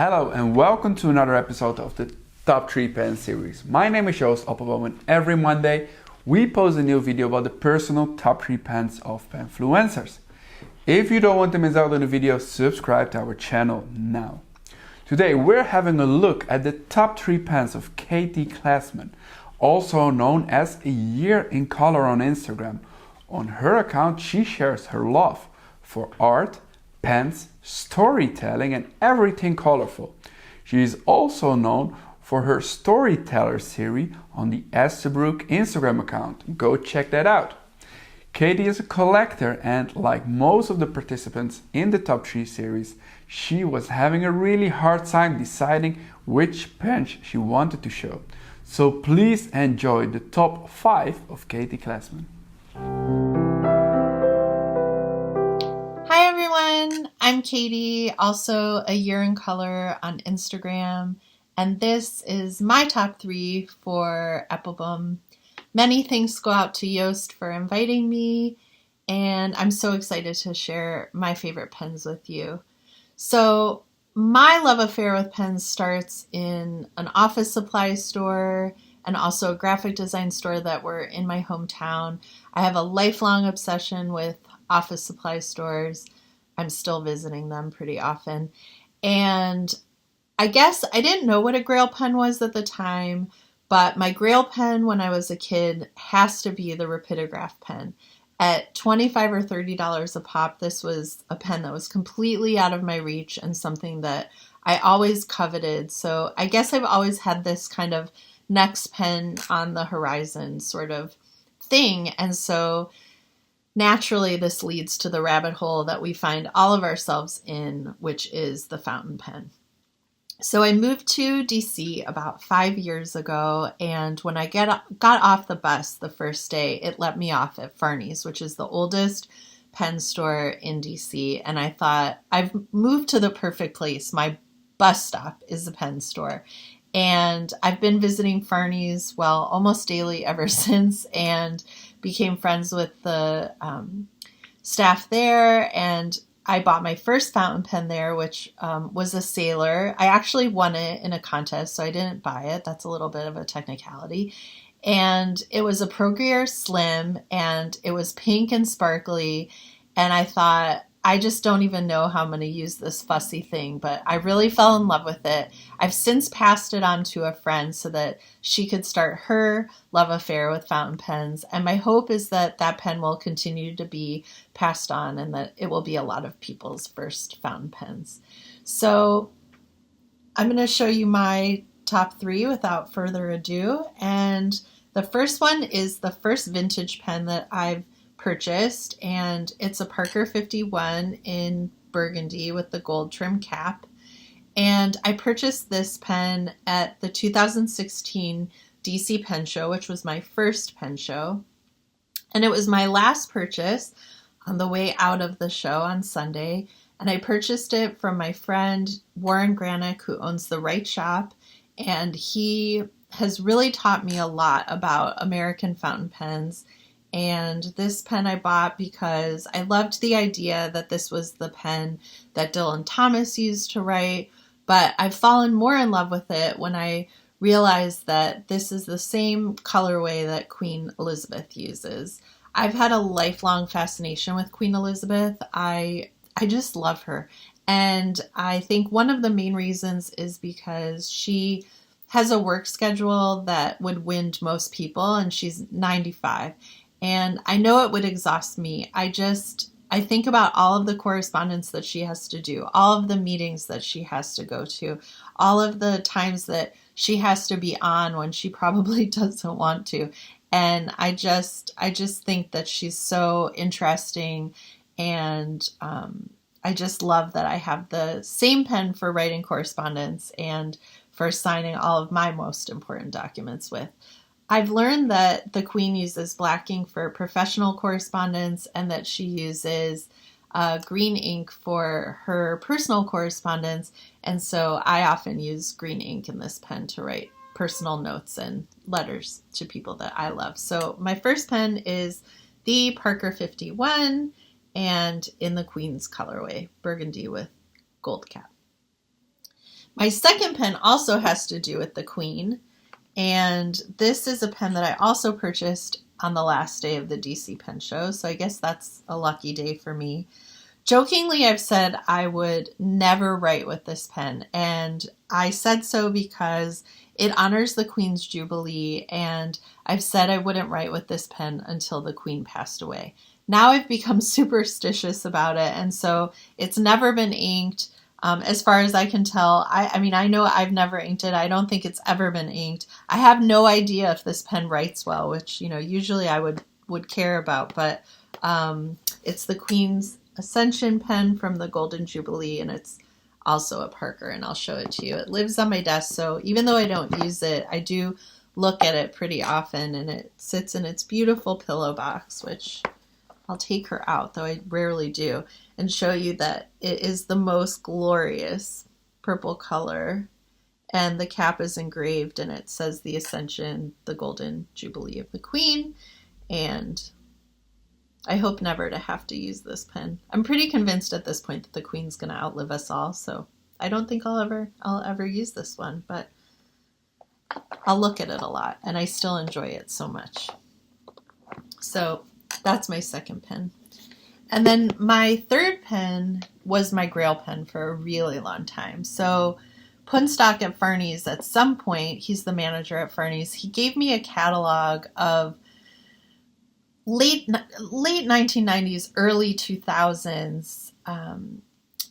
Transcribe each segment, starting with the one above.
Hello and welcome to another episode of the Top 3 Pen series. My name is Joost Appelboom and every Monday we post a new video about the personal top 3 pens of penfluencers. If you don't want to miss out on the video, subscribe to our channel now. Today we're having a look at the top 3 pens of Katy Klassman, also known as A Year in Color on Instagram. On her account she shares her love for art, pens, storytelling and everything colorful. She is also known for her Storytellers series on the Esterbrook Instagram account. Go check that out. Katy is a collector and like most of the participants in the top 3 series, she was having a really hard time deciding which pen she wanted to show. So please enjoy the top 5 of Katy Klassman. Hi everyone, I'm Katy, also A Year in Color on Instagram, and this is my top 3 for Appelboom. Many thanks go out to Joost for inviting me, and I'm so excited to share my favorite pens with you. So my love affair with pens starts in an office supply store and also a graphic design store that were in my hometown. I have a lifelong obsession with office supply stores. I'm still visiting them pretty often. And I guess I didn't know what a Grail pen was at the time, but my Grail pen when I was a kid has to be the Rapidograph pen. At $25 or $30 a pop, this was a pen that was completely out of my reach and something that I always coveted. So I guess I've always had this kind of next pen on the horizon sort of thing. And so naturally, this leads to the rabbit hole that we find all of ourselves in, which is the fountain pen. So I moved to DC about 5 years ago, and when I got off the bus the first day, it let me off at Farney's, which is the oldest pen store in DC. And I thought, I've moved to the perfect place. My bus stop is a pen store. And I've been visiting Farney's, well, almost daily ever since, and became friends with the staff there, and I bought my first fountain pen there, which was a Sailor. I actually won it in a contest, so I didn't buy it. That's a little bit of a technicality. And it was a Progrier Slim, and it was pink and sparkly, and I thought, I just don't even know how I'm going to use this fussy thing, but I really fell in love with it. I've since passed it on to a friend so that she could start her love affair with fountain pens, and my hope is that that pen will continue to be passed on and that it will be a lot of people's first fountain pens. So I'm going to show you my top 3 without further ado, and the first one is the first vintage pen that I've purchased, and it's a Parker 51 in Burgundy with the gold trim cap. And I purchased this pen at the 2016 DC Pen Show, which was my first pen show. And it was my last purchase on the way out of the show on Sunday. And I purchased it from my friend Warren Granick, who owns the Right Shop. And he has really taught me a lot about American fountain pens. And this pen I bought because I loved the idea that this was the pen that Dylan Thomas used to write, but I've fallen more in love with it when I realized that this is the same colorway that Queen Elizabeth uses. I've had a lifelong fascination with Queen Elizabeth. I just love her. And I think one of the main reasons is because she has a work schedule that would wind most people, and she's 95. And I know it would exhaust me. I think about all of the correspondence that she has to do, all of the meetings that she has to go to, all of the times that she has to be on when she probably doesn't want to. And I just think that she's so interesting, and I just love that I have the same pen for writing correspondence and for signing all of my most important documents with. I've learned that the Queen uses black ink for professional correspondence and that she uses green ink for her personal correspondence. And so I often use green ink in this pen to write personal notes and letters to people that I love. So my first pen is the Parker 51 and in the Queen's colorway, burgundy with gold cap. My second pen also has to do with the Queen, and this is a pen that I also purchased on the last day of the DC Pen Show, so I guess that's a lucky day for me. Jokingly, I've said I would never write with this pen, and I said so because it honors the Queen's Jubilee, and I've said I wouldn't write with this pen until the Queen passed away. Now I've become superstitious about it, and so it's never been inked. As far as I can tell, I know I've never inked it. I don't think it's ever been inked. I have no idea if this pen writes well, which, usually I would care about, but it's the Queen's Accession pen from the Golden Jubilee, and it's also a Parker, and I'll show it to you. It lives on my desk, so even though I don't use it, I do look at it pretty often, and it sits in its beautiful pillow box, which I'll take her out, though I rarely do, and show you that it is the most glorious purple color, and the cap is engraved, and it says the Accession, the Golden Jubilee of the Queen, and I hope never to have to use this pen. I'm pretty convinced at this point that the Queen's going to outlive us all, so I don't think I'll ever use this one, but I'll look at it a lot, and I still enjoy it so much. So that's my second pen. And then my third pen was my Grail pen for a really long time. So Punstock at Farney's, at some point, he's the manager at Farney's, he gave me a catalog of late 1990s, early 2000s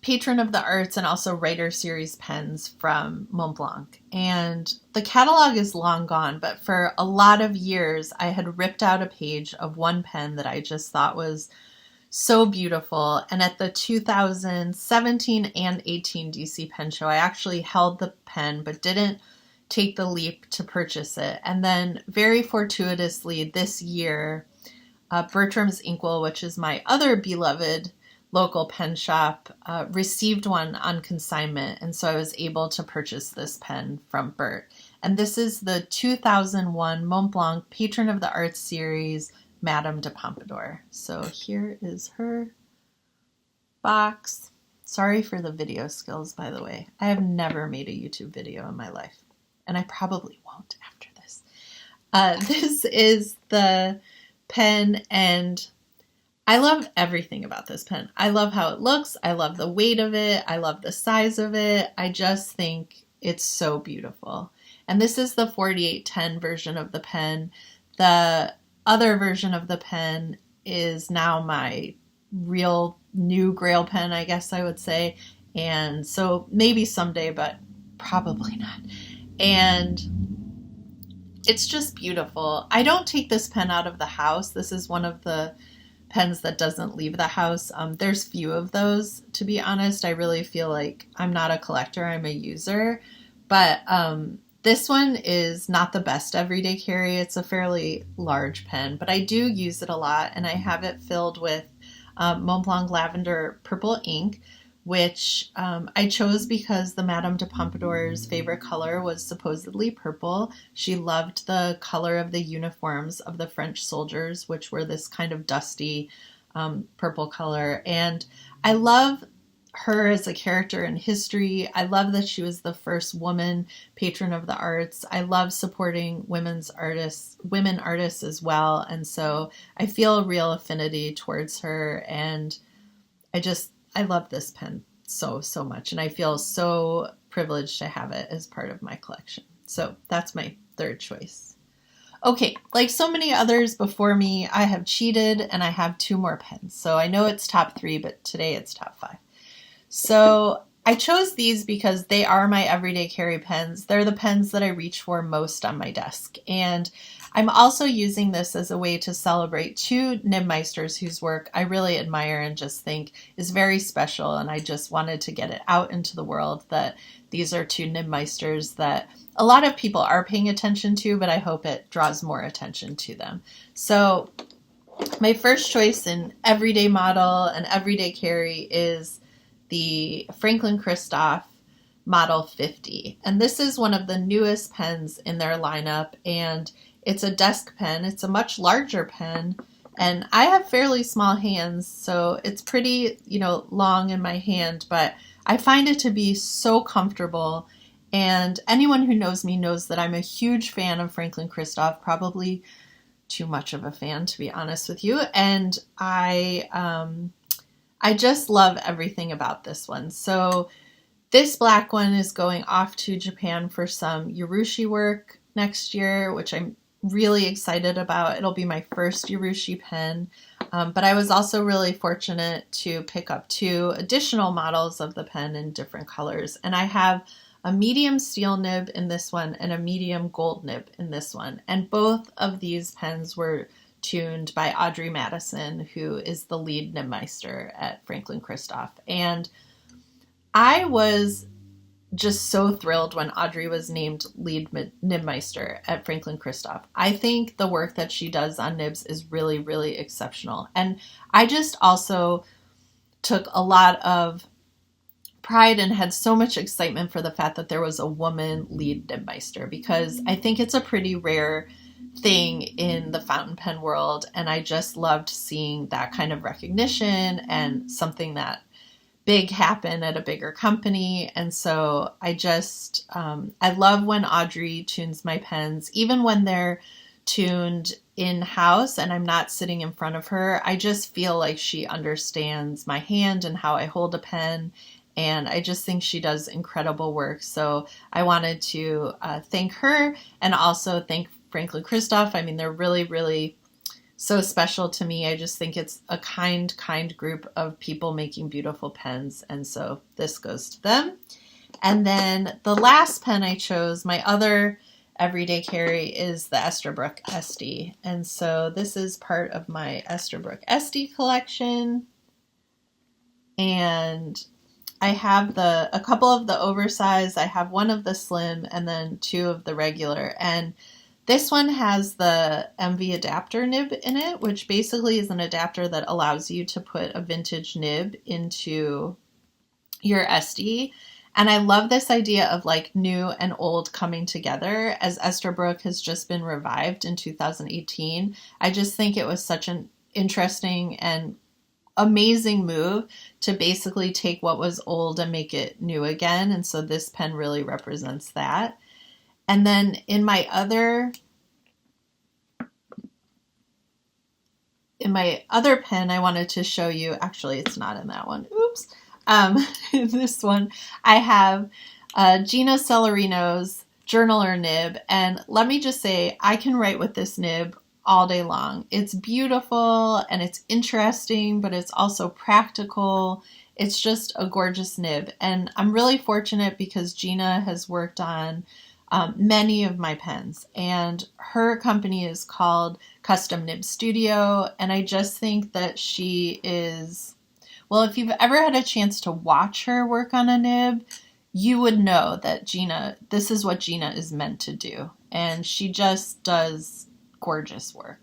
Patron of the Arts and also Writer Series pens from Montblanc. And the catalog is long gone, but for a lot of years, I had ripped out a page of one pen that I just thought was so beautiful. And at the 2017 and 18 DC Pen Show, I actually held the pen, but didn't take the leap to purchase it. And then very fortuitously this year, Bertram's Inkwell, which is my other beloved local pen shop, received one on consignment, and so I was able to purchase this pen from Bert. And this is the 2001 Montblanc Patron of the Arts series, Madame de Pompadour. So here is her box. Sorry for the video skills, by the way. I have never made a YouTube video in my life, and I probably won't after this. This is the pen, and I love everything about this pen. I love how it looks. I love the weight of it. I love the size of it. I just think it's so beautiful. And this is the 4810 version of the pen. The other version of the pen is now my real new Grail pen, I guess I would say. And so maybe someday, but probably not. And it's just beautiful. I don't take this pen out of the house. This is one of the pens that doesn't leave the house. There's few of those, to be honest. I really feel like I'm not a collector, I'm a user. But this one is not the best everyday carry. It's a fairly large pen, but I do use it a lot, and I have it filled with Montblanc Lavender Purple ink, which I chose because the Madame de Pompadour's favorite color was supposedly purple. She loved the color of the uniforms of the French soldiers, which were this kind of dusty purple color. And I love her as a character in history. I love that she was the first woman patron of the arts. I love supporting women artists as well. And so I feel a real affinity towards her, and I love this pen so much, and I feel so privileged to have it as part of my collection. So that's my third choice. Okay, like so many others before me, I have cheated and I have two more pens. So I know it's top 3, but today it's top 5. So I chose these because they are my everyday carry pens. They're the pens that I reach for most on my desk. And I'm also using this as a way to celebrate 2 nibmeisters whose work I really admire and just think is very special. And I just wanted to get it out into the world that these are 2 nibmeisters that a lot of people are paying attention to, but I hope it draws more attention to them. So my first choice in everyday model and everyday carry is the Franklin-Christoph Model 50. And this is one of the newest pens in their lineup, and it's a desk pen. It's a much larger pen, and I have fairly small hands, so it's pretty, long in my hand, but I find it to be so comfortable. And anyone who knows me knows that I'm a huge fan of Franklin-Christoph, probably too much of a fan, to be honest with you. And I just love everything about this one. So this black one is going off to Japan for some Urushi work next year, which I'm really excited about. It'll be my first Urushi pen. But I was also really fortunate to pick up 2 additional models of the pen in different colors. And I have a medium steel nib in this one and a medium gold nib in this one. And both of these pens were tuned by Audrey Madison, who is the lead nibmeister at Franklin-Christoph. And I was just so thrilled when Audrey was named lead nibmeister at Franklin-Christoph. I think the work that she does on nibs is really, really exceptional. And I just also took a lot of pride and had so much excitement for the fact that there was a woman lead nibmeister, because I think it's a pretty rare thing in the fountain pen world, and I just loved seeing that kind of recognition and something that big happen at a bigger company. And so I just I love when Audrey tunes my pens, even when they're tuned in-house and I'm not sitting in front of her. I just feel like she understands my hand and how I hold a pen, and I just think she does incredible work. So I wanted to thank her, and also thank Franklin-Christoph. I mean, they're really, really so special to me. I just think it's a kind group of people making beautiful pens. And so this goes to them. And then the last pen I chose, my other everyday carry, is the Esterbrook Estie. And so this is part of my Esterbrook Estie collection. And I have a couple of the oversized, I have one of the slim, and then 2 of the regular. And this one has the MV adapter nib in it, which basically is an adapter that allows you to put a vintage nib into your Estie. And I love this idea of like new and old coming together, as Esterbrook has just been revived in 2018. I just think it was such an interesting and amazing move to basically take what was old and make it new again. And so this pen really represents that. And then in my other pen, I wanted to show you, actually it's not in that one, oops. In this one, I have Gina Celerino's journaler nib. And let me just say, I can write with this nib all day long. It's beautiful and it's interesting, but it's also practical. It's just a gorgeous nib. And I'm really fortunate because Gina has worked on many of my pens, and her company is called Custom Nib Studio. And I just think that she is, well, if you've ever had a chance to watch her work on a nib, you would know that Gina, this is what Gina is meant to do. And she just does gorgeous work.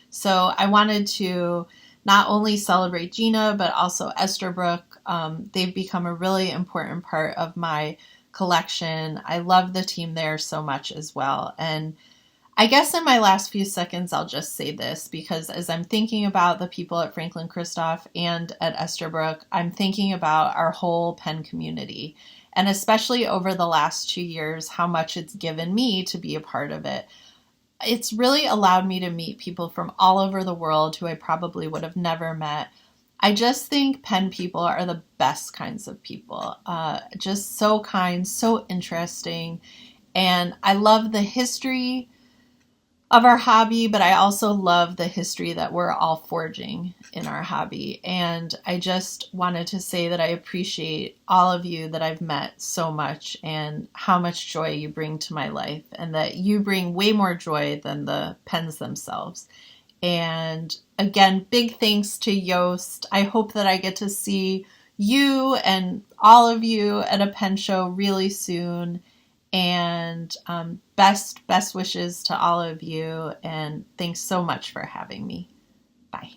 So I wanted to not only celebrate Gina, but also Esterbrook. They've become a really important part of my collection. I love the team there so much as well. And I guess in my last few seconds, I'll just say this, because as I'm thinking about the people at Franklin-Christoph and at Esterbrook, I'm thinking about our whole pen community. And especially over the last 2 years, how much it's given me to be a part of it. It's really allowed me to meet people from all over the world who I probably would have never met. I just think pen people are the best kinds of people. Just so kind, so interesting. And I love the history of our hobby, but I also love the history that we're all forging in our hobby. And I just wanted to say that I appreciate all of you that I've met so much, and how much joy you bring to my life, and that you bring way more joy than the pens themselves. And again, big thanks to Yoast. I hope that I get to see you and all of you at a pen show really soon. And best wishes to all of you. And thanks so much for having me. Bye.